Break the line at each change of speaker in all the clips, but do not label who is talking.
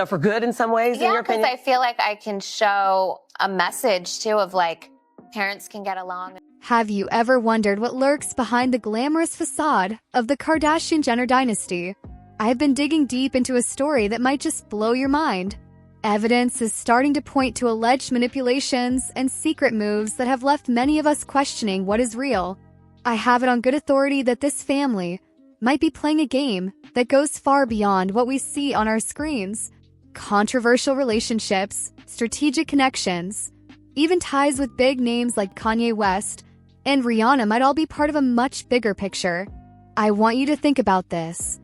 for good in some ways, in your
because
opinion?
I feel like I can show a message, too, of, like, parents can get along.
Have you ever wondered what lurks behind the glamorous facade of the Kardashian-Jenner dynasty? I have been digging deep into a story that might just blow your mind. Evidence is starting to point to alleged manipulations and secret moves that have left many of us questioning what is real. I have it on good authority that this family might be playing a game that goes far beyond what we see on our screens. Controversial relationships, strategic connections, even ties with big names like Kanye West and Rihanna might all be part of a much bigger picture. I want you to think about this.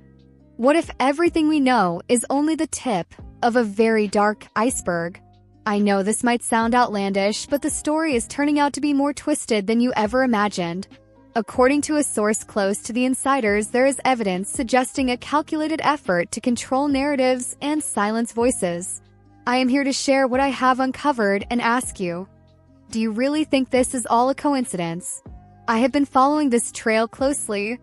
What if everything we know is only the tip of a very dark iceberg? I know this might sound outlandish, but the story is turning out to be more twisted than you ever imagined. According to a source close to the insiders, there is evidence suggesting a calculated effort to control narratives and silence voices. I am here to share what I have uncovered and ask you, do you really think this is all a coincidence? I have been following this trail closely,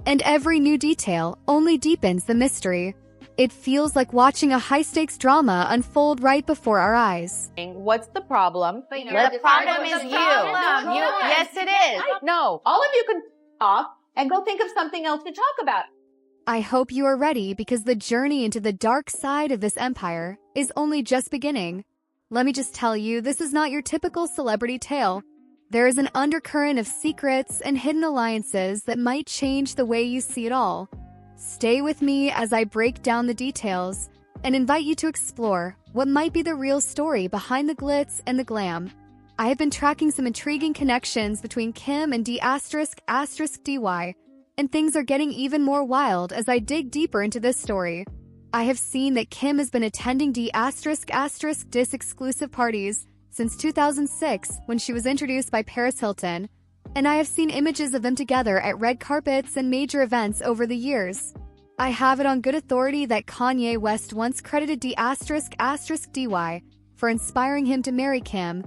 and every new detail only deepens the mystery. It feels like watching a high-stakes drama unfold right before our eyes.
What's the problem?
The problem is you. Yes, it is.
No, all of you can talk and go think of something else to talk about.
I hope you are ready because the journey into the dark side of this empire is only just beginning. Let me just tell you, this is not your typical celebrity tale. There is an undercurrent of secrets and hidden alliances that might change the way you see it all. Stay with me as I break down the details and invite you to explore what might be the real story behind the glitz and the glam. I have been tracking some intriguing connections between Kim and D***dy, and things are getting even more wild as I dig deeper into this story. I have seen that Kim has been attending D***dis exclusive parties since 2006 when she was introduced by Paris Hilton, and I have seen images of them together at red carpets and major events over the years. I have it on good authority that Kanye West once credited D***dy for inspiring him to marry Kim,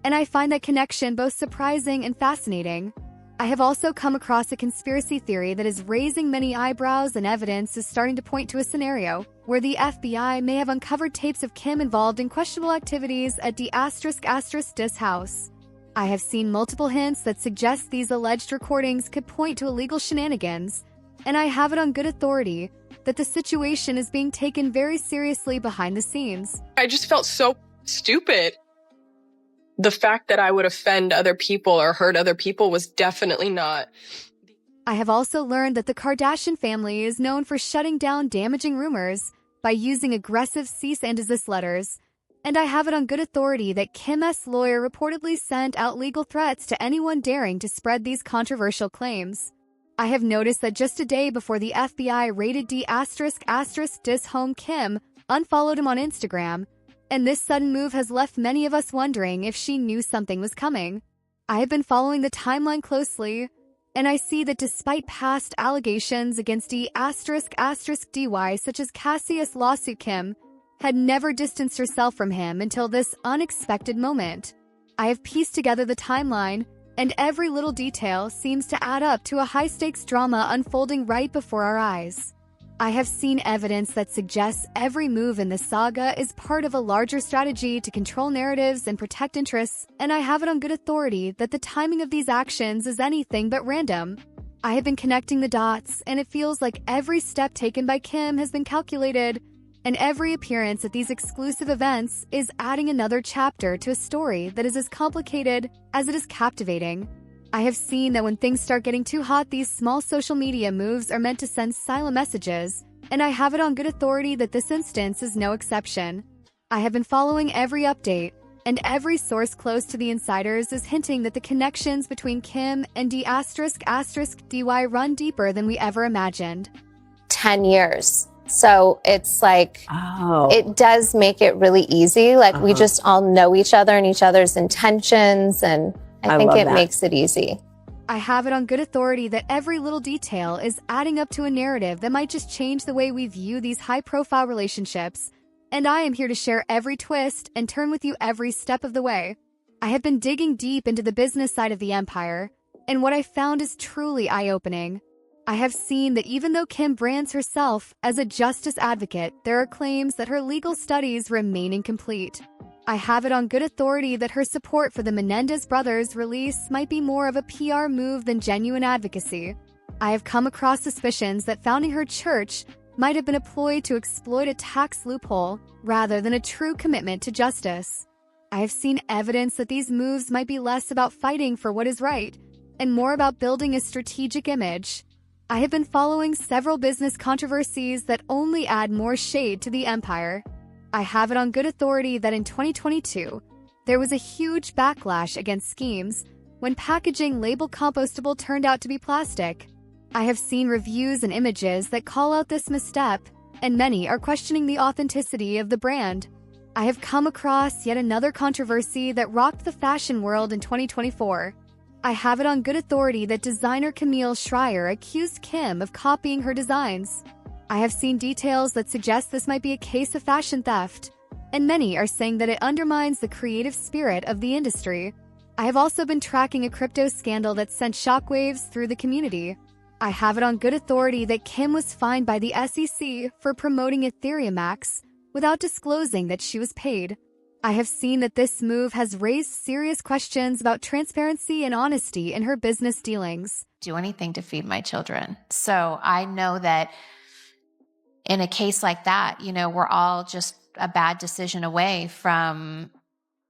and I find that connection both surprising and fascinating. I have also come across a conspiracy theory that is raising many eyebrows, and evidence is starting to point to a scenario where the FBI may have uncovered tapes of Kim involved in questionable activities at D***dis house. I have seen multiple hints that suggest these alleged recordings could point to illegal shenanigans, and I have it on good authority that the situation is being taken very seriously behind the scenes.
I just felt so stupid. The fact that I would offend other people or hurt other people was definitely not.
I have also learned that the Kardashian family is known for shutting down damaging rumors by using aggressive cease and desist letters, and I have it on good authority that Kim's lawyer reportedly sent out legal threats to anyone daring to spread these controversial claims. I have noticed that just a day before the FBI raided D***dis home, Kim unfollowed him on Instagram, and this sudden move has left many of us wondering if she knew something was coming. I have been following the timeline closely, and I see that despite past allegations against D***dy, such as Cassie's lawsuit, Kim had never distanced herself from him until this unexpected moment. I have pieced together the timeline, and every little detail seems to add up to a high-stakes drama unfolding right before our eyes. I have seen evidence that suggests every move in this saga is part of a larger strategy to control narratives and protect interests, and I have it on good authority that the timing of these actions is anything but random. I have been connecting the dots, and it feels like every step taken by Kim has been calculated, and every appearance at these exclusive events is adding another chapter to a story that is as complicated as it is captivating. I have seen that when things start getting too hot, these small social media moves are meant to send silent messages, and I have it on good authority that this instance is no exception. I have been following every update, and every source close to the insiders is hinting that the connections between Kim and D***dy run deeper than we ever imagined.
10 years. So it's like, it does make it really easy. Like, we just all know each other and each other's intentions, and I think it makes it easy.
I have it on good authority that every little detail is adding up to a narrative that might just change the way we view these high-profile relationships, and I am here to share every twist and turn with you every step of the way. I have been digging deep into the business side of the empire, and what I found is truly eye-opening. I have seen that even though Kim brands herself as a justice advocate, there are claims that her legal studies remain incomplete. I have it on good authority that her support for the Menendez brothers' release might be more of a PR move than genuine advocacy. I have come across suspicions that founding her church might have been a ploy to exploit a tax loophole rather than a true commitment to justice. I have seen evidence that these moves might be less about fighting for what is right and more about building a strategic image. I have been following several business controversies that only add more shade to the empire. I have it on good authority that in 2022, there was a huge backlash against schemes when packaging labeled compostable turned out to be plastic. I have seen reviews and images that call out this misstep, and many are questioning the authenticity of the brand. I have come across yet another controversy that rocked the fashion world in 2024. I have it on good authority that designer Camille Schreier accused Kim of copying her designs. I have seen details that suggest this might be a case of fashion theft, and many are saying that it undermines the creative spirit of the industry. I have also been tracking a crypto scandal that sent shockwaves through the community. I have it on good authority that Kim was fined by the SEC for promoting Ethereum Max without disclosing that she was paid. I have seen that this move has raised serious questions about transparency and honesty in her business dealings.
Do anything to feed my children. So I know that in a case like that, we're all just a bad decision away from,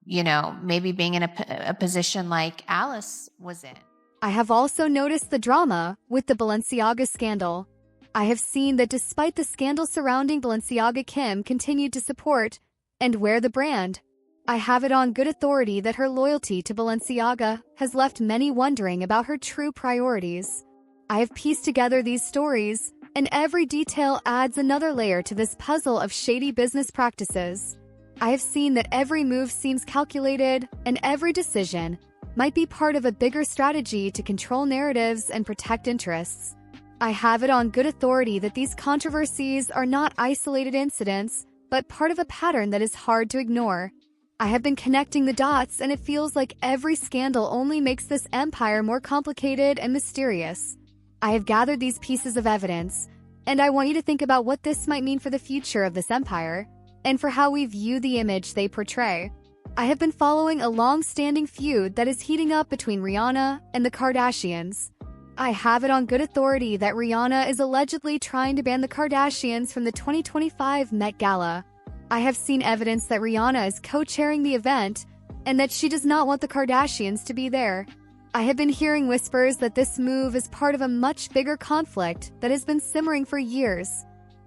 maybe being in a position like Alice was in.
I have also noticed the drama with the Balenciaga scandal. I have seen that despite the scandal surrounding Balenciaga, Kim continued to support and wear the brand. I have it on good authority that her loyalty to Balenciaga has left many wondering about her true priorities. I have pieced together these stories, and every detail adds another layer to this puzzle of shady business practices. I have seen that every move seems calculated, and every decision might be part of a bigger strategy to control narratives and protect interests. I have it on good authority that these controversies are not isolated incidents, but part of a pattern that is hard to ignore. I have been connecting the dots, and it feels like every scandal only makes this empire more complicated and mysterious. I have gathered these pieces of evidence, and I want you to think about what this might mean for the future of this empire, and for how we view the image they portray. I have been following a long-standing feud that is heating up between Rihanna and the Kardashians. I have it on good authority that Rihanna is allegedly trying to ban the Kardashians from the 2025 Met Gala. I have seen evidence that Rihanna is co-chairing the event and that she does not want the Kardashians to be there. I have been hearing whispers that this move is part of a much bigger conflict that has been simmering for years.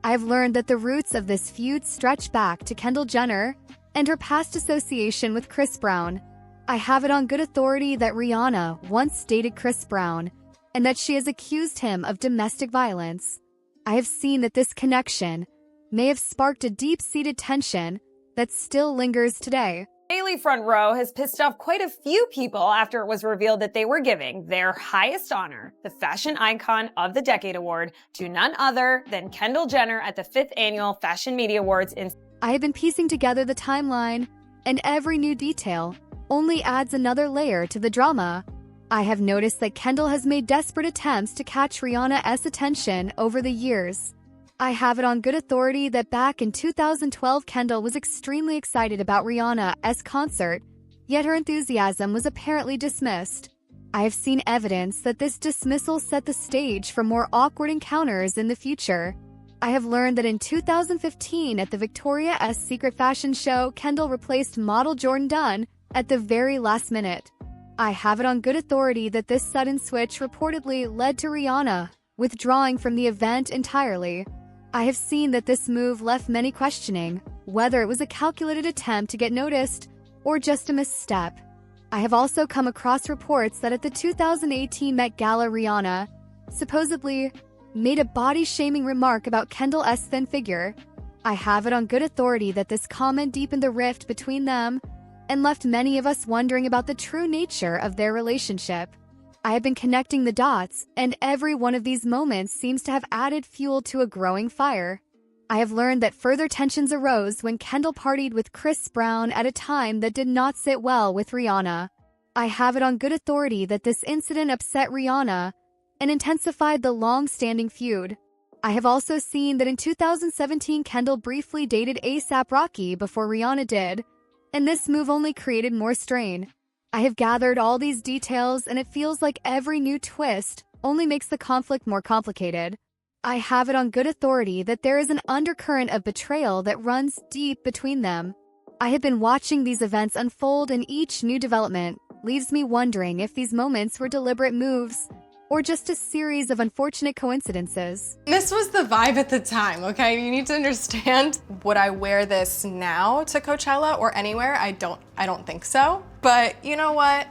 I have learned that the roots of this feud stretch back to Kendall Jenner and her past association with Chris Brown. I have it on good authority that Rihanna once dated Chris Brown and that she has accused him of domestic violence. I have seen that this connection may have sparked a deep-seated tension that still lingers today.
Daily Front Row has pissed off quite a few people after it was revealed that they were giving their highest honor, the Fashion Icon of the Decade Award, to none other than Kendall Jenner at the 5th Annual Fashion Media Awards in...
I have been piecing together the timeline, and every new detail only adds another layer to the drama. I have noticed that Kendall has made desperate attempts to catch Rihanna's attention over the years. I have it on good authority that back in 2012, Kendall was extremely excited about Rihanna's concert, yet her enthusiasm was apparently dismissed. I have seen evidence that this dismissal set the stage for more awkward encounters in the future. I have learned that in 2015 at the Victoria's Secret fashion show, Kendall replaced model Jordan Dunn at the very last minute. I have it on good authority that this sudden switch reportedly led to Rihanna withdrawing from the event entirely. I have seen that this move left many questioning whether it was a calculated attempt to get noticed or just a misstep. I have also come across reports that at the 2018 Met Gala, Rihanna supposedly made a body-shaming remark about Kendall's thin figure. I have it on good authority that this comment deepened the rift between them and left many of us wondering about the true nature of their relationship. I have been connecting the dots, and every one of these moments seems to have added fuel to a growing fire. I have learned that further tensions arose when Kendall partied with Chris Brown at a time that did not sit well with Rihanna. I have it on good authority that this incident upset Rihanna and intensified the long-standing feud. I have also seen that in 2017 Kendall briefly dated A$AP Rocky before Rihanna did, and this move only created more strain. I have gathered all these details, and it feels like every new twist only makes the conflict more complicated. I have it on good authority that there is an undercurrent of betrayal that runs deep between them. I have been watching these events unfold, and each new development leaves me wondering if these moments were deliberate moves or just a series of unfortunate coincidences.
This was the vibe at the time, okay? You need to understand, would I wear this now to Coachella or anywhere? I don't think so. But you know what?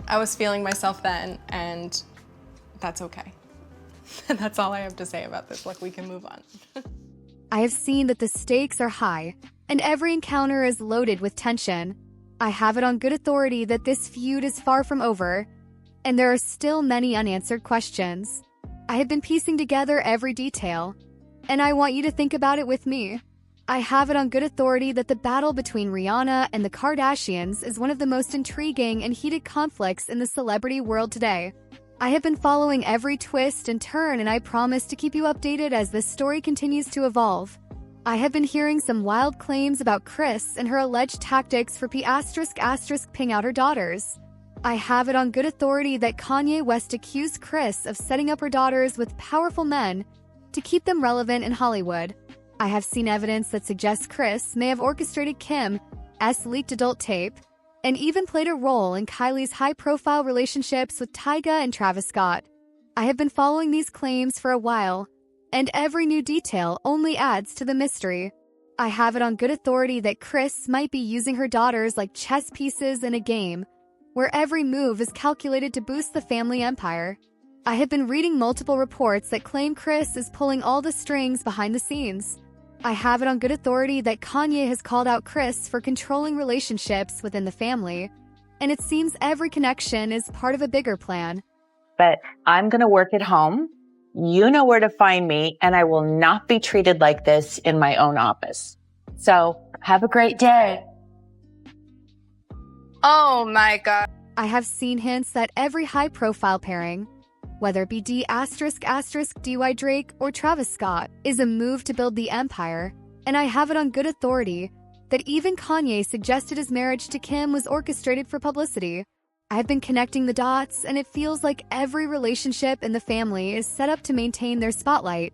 I was feeling myself then, and that's okay. That's all I have to say about this. Like, we can move on.
I have seen that the stakes are high, and every encounter is loaded with tension. I have it on good authority that this feud is far from over, and there are still many unanswered questions. I have been piecing together every detail, and I want you to think about it with me. I have it on good authority that the battle between Rihanna and the Kardashians is one of the most intriguing and heated conflicts in the celebrity world today. I have been following every twist and turn, and I promise to keep you updated as this story continues to evolve. I have been hearing some wild claims about Kris and her alleged tactics for *****ping out her daughters. I have it on good authority that Kanye West accused Kris of setting up her daughters with powerful men to keep them relevant in Hollywood. I have seen evidence that suggests Kris may have orchestrated Kim's leaked adult tape and even played a role in Kylie's high-profile relationships with Tyga and Travis Scott. I have been following these claims for a while, and every new detail only adds to the mystery. I have it on good authority that Kris might be using her daughters like chess pieces in a game, where every move is calculated to boost the family empire. I have been reading multiple reports that claim Kris is pulling all the strings behind the scenes. I have it on good authority that Kanye has called out Kris for controlling relationships within the family, and it seems every connection is part of a bigger plan.
But I'm going to work at home. You know where to find me, and I will not be treated like this in my own office. So have a great day.
Oh my God.
I have seen hints that every high-profile pairing, whether it be D******DY Drake or Travis Scott, is a move to build the empire, and I have it on good authority that even Kanye suggested his marriage to Kim was orchestrated for publicity. I've been connecting the dots, and it feels like every relationship in the family is set up to maintain their spotlight.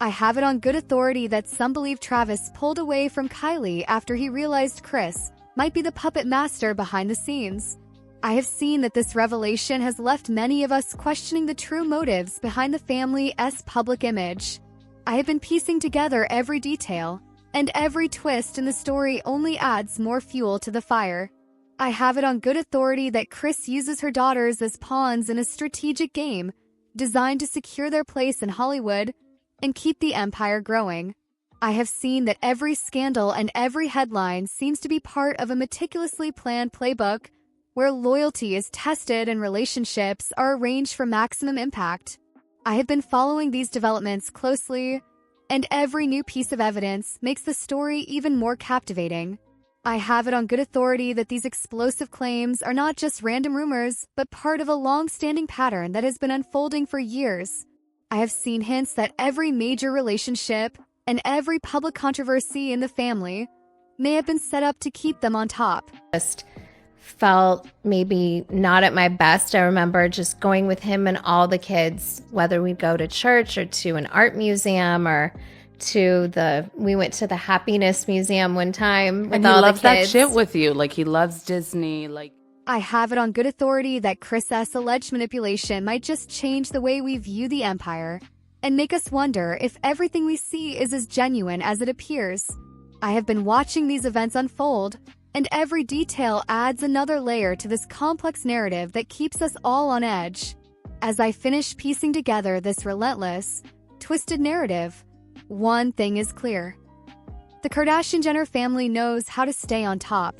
I have it on good authority that some believe Travis pulled away from Kylie after he realized Kris might be the puppet master behind the scenes. I have seen that this revelation has left many of us questioning the true motives behind the family's public image. I have been piecing together every detail, and every twist in the story only adds more fuel to the fire. I have it on good authority that Kris uses her daughters as pawns in a strategic game designed to secure their place in Hollywood and keep the empire growing. I have seen that every scandal and every headline seems to be part of a meticulously planned playbook where loyalty is tested and relationships are arranged for maximum impact. I have been following these developments closely, and every new piece of evidence makes the story even more captivating. I have it on good authority that these explosive claims are not just random rumors, but part of a long-standing pattern that has been unfolding for years. I have seen hints that every major relationship and every public controversy in the family may have been set up to keep them on top.
Just felt maybe not at my best. I remember just going with him and all the kids, whether we go to church or to an art museum or we went to the Happiness Museum one time with all the kids.
And he loves that shit with you. Like, he loves Disney. Like,
I have it on good authority that Kris' alleged manipulation might just change the way we view the empire and make us wonder if everything we see is as genuine as it appears. I have been watching these events unfold, and every detail adds another layer to this complex narrative that keeps us all on edge. As I finish piecing together this relentless, twisted narrative, one thing is clear. The Kardashian-Jenner family knows how to stay on top.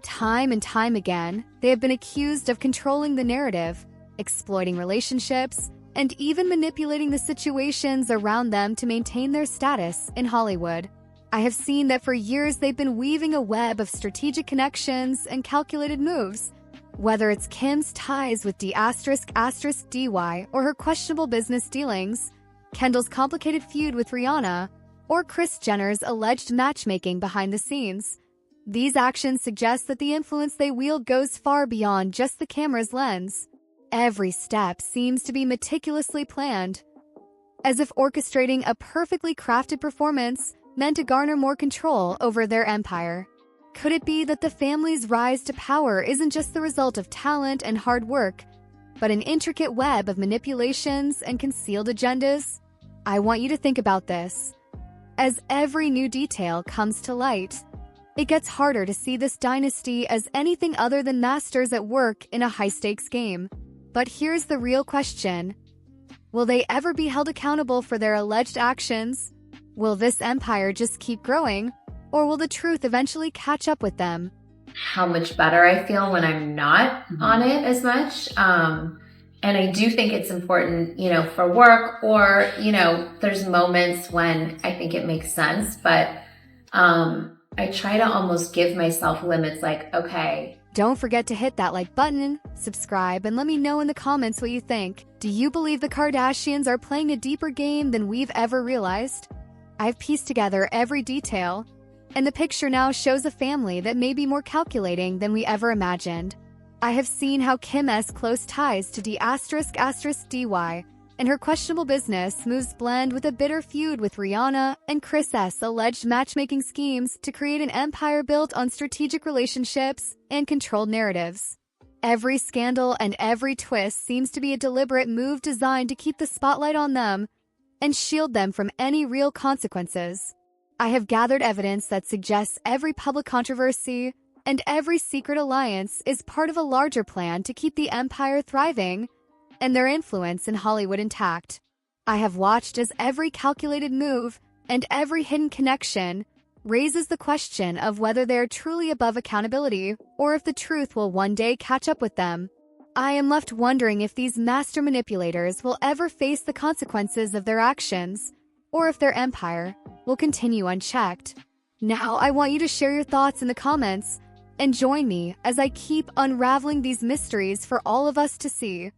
Time and time again, they have been accused of controlling the narrative, exploiting relationships, and even manipulating the situations around them to maintain their status in Hollywood. I have seen that for years they've been weaving a web of strategic connections and calculated moves Whether it's Kim's ties with D****dy or her questionable business dealings, Kendall's complicated feud with Rihanna, or Kris Jenner's alleged matchmaking behind the scenes, these actions suggest that the influence they wield goes far beyond just the camera's lens. Every step seems to be meticulously planned, as if orchestrating a perfectly crafted performance meant to garner more control over their empire. Could it be that the family's rise to power isn't just the result of talent and hard work, but an intricate web of manipulations and concealed agendas? I want you to think about this. As every new detail comes to light, it gets harder to see this dynasty as anything other than masters at work in a high-stakes game. But here's the real question. Will they ever be held accountable for their alleged actions? Will this empire just keep growing? Or will the truth eventually catch up with them?
How much better I feel when I'm not on it as much. And I do think it's important, for work, or, there's moments when I think it makes sense, but I try to almost give myself limits, like, okay.
Don't forget to hit that like button, subscribe, and let me know in the comments what you think. Do you believe the Kardashians are playing a deeper game than we've ever realized? I've pieced together every detail, and the picture now shows a family that may be more calculating than we ever imagined. I have seen how Kim's close ties to D****dy and her questionable business moves blend with a bitter feud with Rihanna and Kris's alleged matchmaking schemes to create an empire built on strategic relationships and controlled narratives. Every scandal and every twist seems to be a deliberate move designed to keep the spotlight on them and shield them from any real consequences. I have gathered evidence that suggests every public controversy and every secret alliance is part of a larger plan to keep the empire thriving and their influence in Hollywood intact. I have watched as every calculated move and every hidden connection raises the question of whether they are truly above accountability or if the truth will one day catch up with them. I am left wondering if these master manipulators will ever face the consequences of their actions, or if their empire will continue unchecked. Now, I want you to share your thoughts in the comments and join me as I keep unraveling these mysteries for all of us to see.